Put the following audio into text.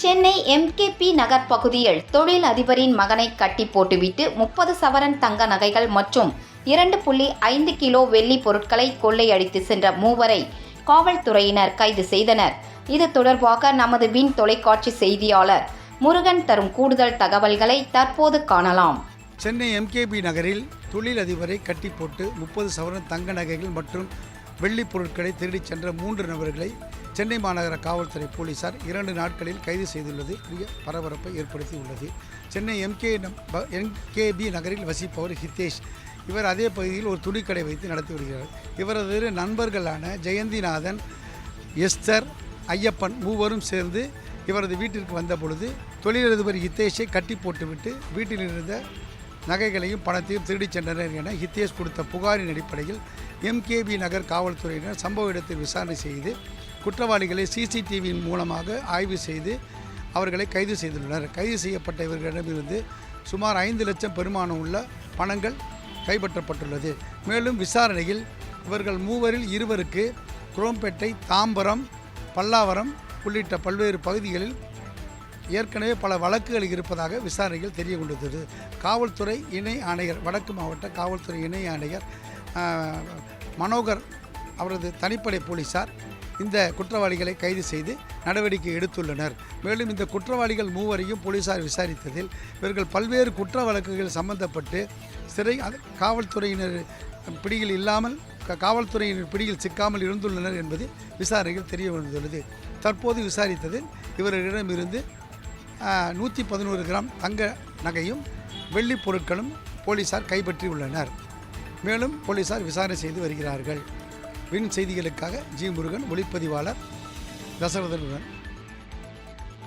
Chennai MKB நகர் பகுதியில் தொழில் அதிபரின் மகனை கட்டி போட்டுவிட்டு 30 சவரன் தங்க நகைகள் மற்றும் 2.5 கிலோ வெள்ளி பொருட்களை கொள்ளையடித்து சென்ற மூவரை காவல்துறையினர் கைது செய்தனர். இது தொடர்பாக நமது வின் தொலைக்காட்சி செய்தியாளர் முருகன் தரும் கூடுதல் தகவல்களை தற்போது காணலாம். சென்னை எம்கேபி நகரில் தொழில் அதிபரை கட்டி போட்டு 30 சவரன் தங்க நகைகள் மற்றும் வெள்ளி பொருட்களை திருடிச் சென்ற 3 நபர்களை சென்னை மாநகர காவல்துறை போலீசார் 2 நாட்களில் கைது செய்துள்ளது பெரிய பரபரப்பை ஏற்படுத்தியுள்ளது. சென்னை எம்கேபி நகரில் வசிப்பவர் ஹிதேஷ். இவர் அதே பகுதியில் ஒரு துணிக்கடை வைத்து நடத்தி வருகிறார். இவரது நண்பர்களான ஜெயந்திநாதன், எஸ்தர், ஐயப்பன் மூவரும் சேர்ந்து இவரது வீட்டிற்கு வந்த பொழுது தொழிலதிபர் ஹிதேஷை கட்டி போட்டுவிட்டு வீட்டில் இருந்த நகைகளையும் பணத்தையும் திருடிச் சென்றனர் என ஹிதேஷ் கொடுத்த புகாரின் அடிப்படையில் எம்கேபி நகர் காவல்துறையினர் சம்பவ இடத்தில் விசாரணை செய்து குற்றவாளிகளை சிசிடிவியின் மூலமாக ஆய்வு செய்து அவர்களை கைது செய்துள்ளனர். கைது செய்யப்பட்ட இவர்களிடமிருந்து சுமார் 5 லட்சம் பெருமானம் உள்ள பணங்கள் கைப்பற்றப்பட்டுள்ளது. மேலும் விசாரணையில் இவர்கள் மூவரில் 2 குரோம்பேட்டை, தாம்பரம், பல்லாவரம் உள்ளிட்ட பல்வேறு பகுதிகளில் ஏற்கனவே பல வழக்குகள் இருப்பதாக விசாரணைகள் தெரிய கொண்டது. காவல்துறை இணை ஆணையர், வடக்கு மாவட்ட காவல்துறை இணை ஆணையர் மனோகர் அவரது தனிப்படை போலீசார் இந்த குற்றவாளிகளை கைது செய்து நடவடிக்கை எடுத்துள்ளனர். மேலும் இந்த குற்றவாளிகள் மூவரையும் போலீசார் விசாரித்ததில் இவர்கள் பல்வேறு குற்ற வழக்குகள் சம்பந்தப்பட்டு காவல்துறையினர் பிடியில் சிக்காமல் இருந்துள்ளனர் என்பது விசாரணைகள் தெரிய வந்துள்ளது. தற்போது விசாரித்ததில் இவர்களிடமிருந்து 111 கிராம் தங்க நகையும் வெள்ளி பொருட்களும் போலீசார் கைப்பற்றி உள்ளனர். மேலும் போலீசார் விசாரணை செய்து வருகிறார்கள். வின் செய்திகளுக்காக ஜி. முருகன், ஒளிப்பதிவாளர் தசரதனுடன்.